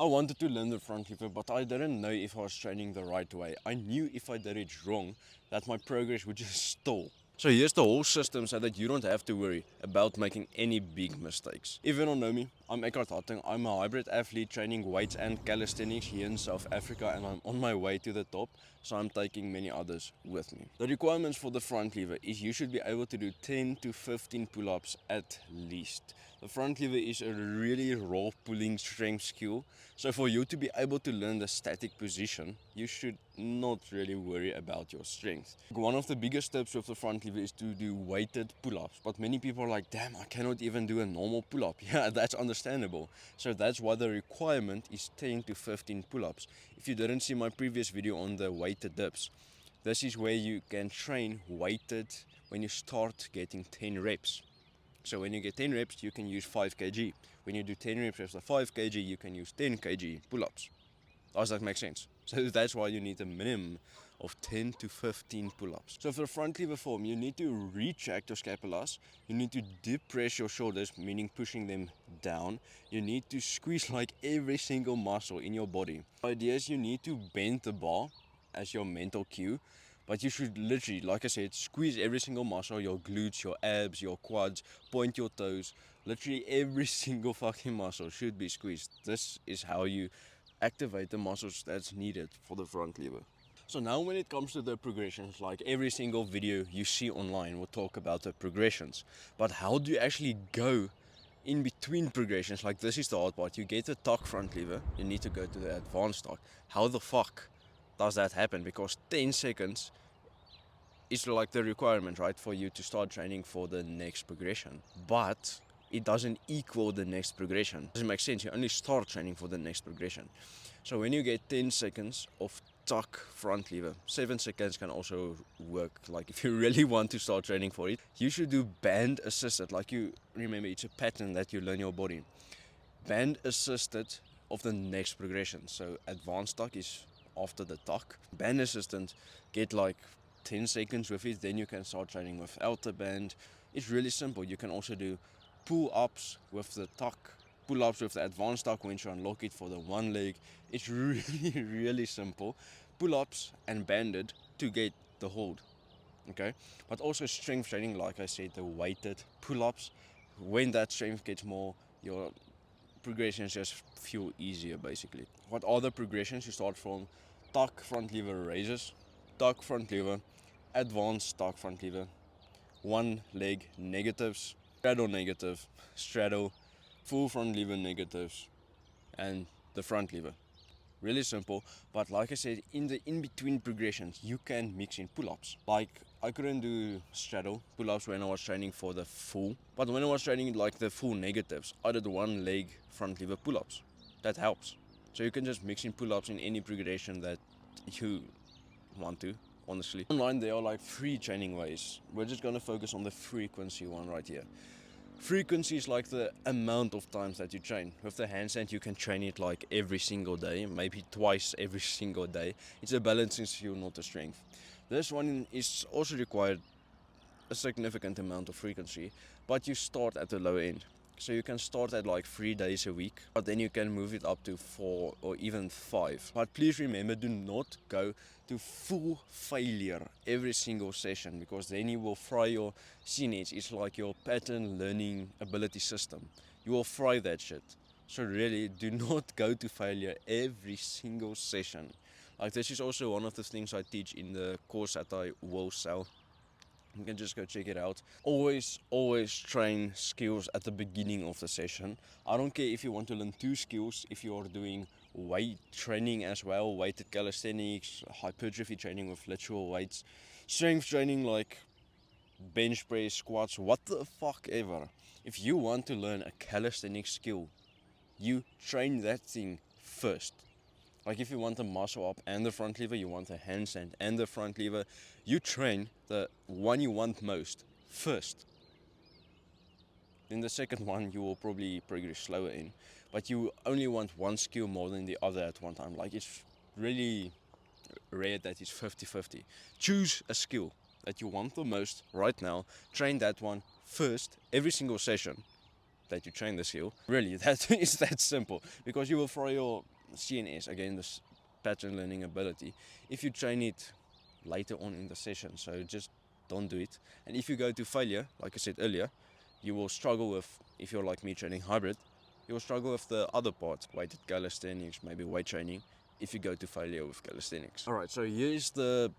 I wanted to learn the front lever, but I didn't know if I was training the right way. I knew if I did it wrong, that my progress would just stall. So here's the whole system so that you don't have to worry about making any big mistakes. If you don't know me, I'm Eckhart Harting. I'm a hybrid athlete training weights and calisthenics here in South Africa, and I'm on my way to the top, so I'm taking many others with me. The requirements for the front lever is you should be able to do 10 to 15 pull-ups at least. The front lever is a really raw pulling strength skill, so for you to be able to learn the static position, you should not really worry about your strength. One of the biggest steps with the front lever is to do weighted pull-ups, but many people are like, damn, I cannot even do a normal pull-up. Yeah, that's understandable. So that's why the requirement is 10 to 15 pull-ups. If you didn't see my previous video on the weighted dips, this is where you can train weighted when you start getting 10 reps. So when you get 10 reps, you can use 5 kg. When you do 10 reps of 5 kg, you can use 10 kg pull-ups. Does that make sense? So that's why you need a minimum of 10 to 15 pull-ups. So for the front lever form, you need to retract your scapulas, you need to depress your shoulders, meaning pushing them down. You need to squeeze like every single muscle in your body. The idea is you need to bend the bar as your mental cue, but you should literally, like I said, squeeze every single muscle, your glutes, your abs, your quads, point your toes. Literally every single fucking muscle should be squeezed. This is how you activate the muscles that's needed for the front lever. So now when it comes to the progressions, like every single video you see online will talk about the progressions. But how do you actually go in between progressions? Like this is the hard part. You get the tuck front lever, you need to go to the advanced tuck. How the fuck does that happen? Because 10 seconds is like the requirement, right, for you to start training for the next progression. But it doesn't equal the next progression. It doesn't make sense. You only start training for the next progression. So when you get 10 seconds of tuck front lever, 7 seconds can also work. Like if you really want to start training for it, you should do band assisted. Like you remember, it's a pattern that you learn your body. Band assisted of the next progression. So advanced tuck is after the tuck. Band assistant, get like 10 seconds with it, then you can start training without the band. It's really simple. You can also do pull-ups with the tuck, pull-ups with the advanced tuck once you unlock it for the one leg. It's really, really simple. Pull-ups and banded to get the hold. Okay, but also strength training, like I said, the weighted pull-ups. When that strength gets more, your progressions just feel easier basically. What are the progressions? You start from tuck front lever raises, tuck front lever, advanced tuck front lever, one leg negatives, straddle negative, straddle, full front lever negatives, and the front lever. Really simple, but like I said, in the in-between progressions, you can mix in pull-ups. Like, I couldn't do straddle pull-ups when I was training for the full, but when I was training like the full negatives, I did one leg front lever pull-ups. That helps. So you can just mix in pull-ups in any progression that you want to, honestly. Online, there are like 3 training ways. We're just gonna focus on the frequency one right here. Frequency is like the amount of times that you train. With the handstand, you can train it like every single day, maybe twice every single day. It's a balancing skill, not a strength. This one is also required a significant amount of frequency, but you start at the low end. So you can start at like 3 days a week, but then you can move it up to 4 or even 5. But please remember, do not go to full failure every single session, because then you will fry your CNH. It's like your pattern learning ability system. You will fry that shit. So really, do not go to failure every single session. Like this is also one of the things I teach in the course that I will sell. You can just go check it out. Always train skills at the beginning of the session. I don't care if you want to learn 2 skills, if you are doing weight training as well, weighted calisthenics, hypertrophy training with literal weights, strength training like bench press, squats, what the fuck ever. If you want to learn a calisthenic skill, you train that thing first. Like if you want a muscle up and the front lever, you want a handstand and the front lever, you train the one you want most first. Then the second one you will probably progress slower in, but you only want one skill more than the other at one time. Like it's really rare that it's 50-50. Choose a skill that you want the most right now, train that one first every single session. that you train the skill. Really, that is that simple, because you will throw your CNS, again, this pattern learning ability, if you train it later on in the session. So just don't do it. And if you go to failure, like I said earlier, you will struggle with, if you're like me training hybrid, you will struggle with the other part, weighted calisthenics, maybe weight training, if you go to failure with calisthenics. Alright, so here's the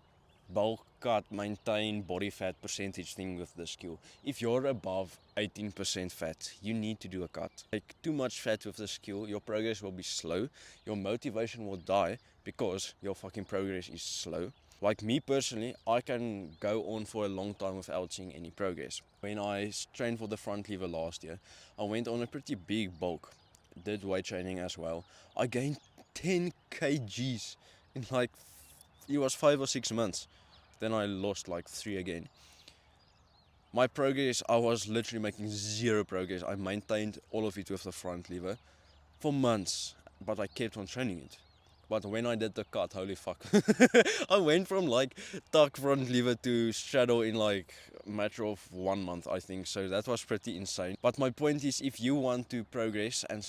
bulk cut, maintain body fat percentage thing with the skill. If you're above 18% fat, you need to do a cut. Like too much fat with the skill, your progress will be slow, your motivation will die because your fucking progress is slow. Like me personally, I can go on for a long time without seeing any progress. When I trained for the front lever last year, I went on a pretty big bulk, did weight training as well. I gained 10 kgs in like, it was 5 or 6 months. Then I lost like 3 again. My progress, I was literally making zero progress. I maintained all of it with the front lever for months, but I kept on training it. But when I did the cut, holy fuck. I went from like tuck front lever to straddle in like a matter of 1 month, I think. So that was pretty insane. But my point is, if you want to progress and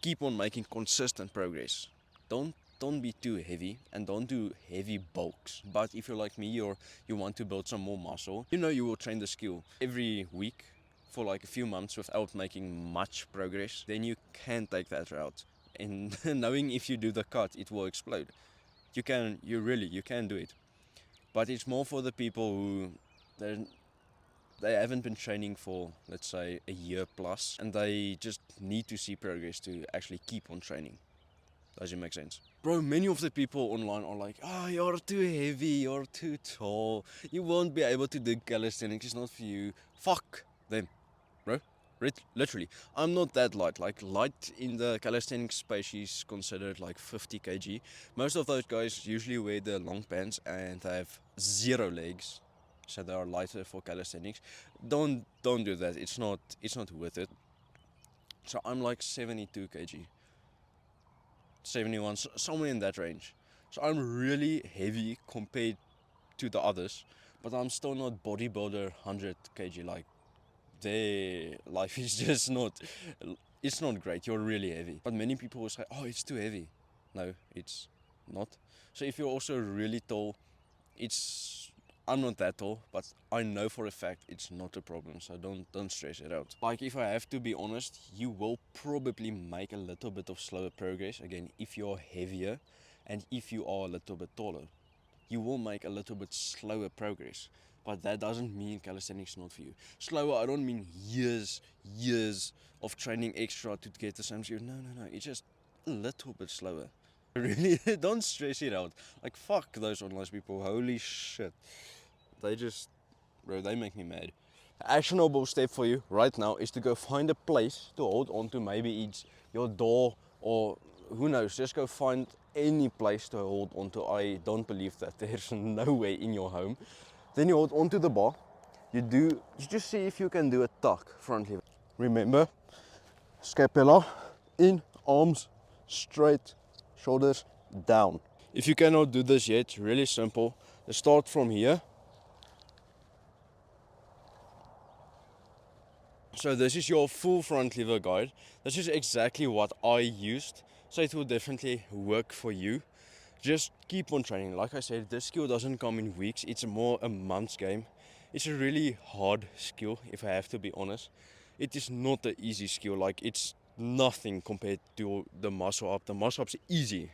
keep on making consistent progress, don't be too heavy and don't do heavy bulks. But if you're like me, you want to build some more muscle, you will train the skill every week for like a few months without making much progress, then you can take that route. And knowing if you do the cut, it will explode. You can do it. But it's more for the people who they haven't been training for, let's say, a year plus, and they just need to see progress to actually keep on training. Does it make sense? Bro, many of the people online are like, you're too heavy, you're too tall, you won't be able to do calisthenics, it's not for you. Fuck them, bro. Literally, I'm not that light. Like, light in the calisthenics space is considered like 50 kg. Most of those guys usually wear the long pants and they have 0 legs, so they are lighter for calisthenics. Don't do that. It's not worth it. So I'm like 72 kg. 71, somewhere in that range. So I'm really heavy compared to the others, but I'm still not bodybuilder 100 kg. Like, their life is just not, it's not great. You're really heavy. But many people will say, oh, it's too heavy. No, it's not. So if you're also really tall, I'm not that tall, but I know for a fact it's not a problem, so don't stress it out. Like, if I have to be honest, you will probably make a little bit of slower progress, again, if you're heavier and if you are a little bit taller. You will make a little bit slower progress, but that doesn't mean calisthenics is not for you. Slower, I don't mean years of training extra to get the same skill. No, it's just a little bit slower. Really, don't stress it out. Like, fuck those online people, holy shit. They make me mad. The actionable step for you right now is to go find a place to hold on to. Maybe it's your door, or who knows, just go find any place to hold on to. I don't believe that there's no way in your home. Then you hold onto the bar. You just see if you can do a tuck front lever. Remember, scapula in, arms straight, shoulders down. If you cannot do this yet, really simple. Just start from here. So this is your full front lever guide. This is exactly what I used, so it will definitely work for you. Just keep on training. Like I said, this skill doesn't come in weeks, it's more a month's game. It's a really hard skill, if I have to be honest. It is not an easy skill. Like, it's nothing compared to the muscle up. The muscle up's easy,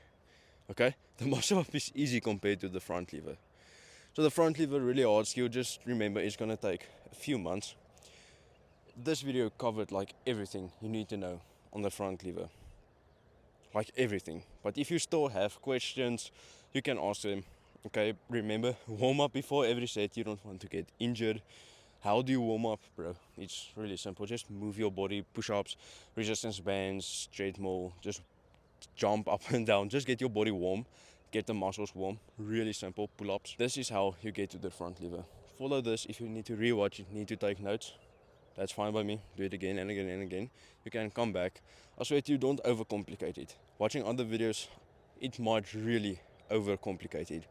okay? The muscle up is easy compared to the front lever. So the front lever, really hard skill. Just remember, it's gonna take a few months. This video covered like everything you need to know on the front lever, like everything. But if you still have questions, you can ask them. Okay, remember, warm up before every set. You don't want to get injured. How do you warm up, bro? It's really simple. Just move your body, push-ups, resistance bands, treadmill, just jump up and down. Just get your body warm, get the muscles warm. Really simple. Pull-ups. This is how you get to the front lever. Follow this. If you need to rewatch it, need to take notes, that's fine by me. Do it again and again and again. You can come back. I swear to you, don't overcomplicate it. Watching other videos, it might really overcomplicate it.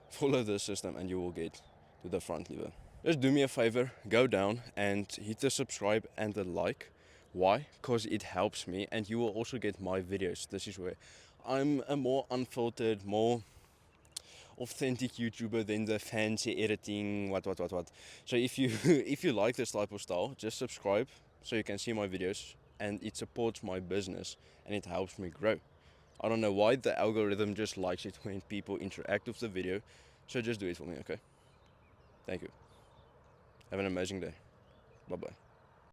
Follow this system and you will get to the front lever. Just do me a favor, go down and hit the subscribe and the like. Why? Because it helps me, and you will also get my videos. This is where I'm a more unfiltered, more authentic YouTuber than the fancy editing, what. So if you if you like this type of style, just subscribe so you can see my videos, and it supports my business and it helps me grow. I don't know why the algorithm just likes it when people interact with the video, so just do it for me, okay? Thank you. Have an amazing day. Bye bye.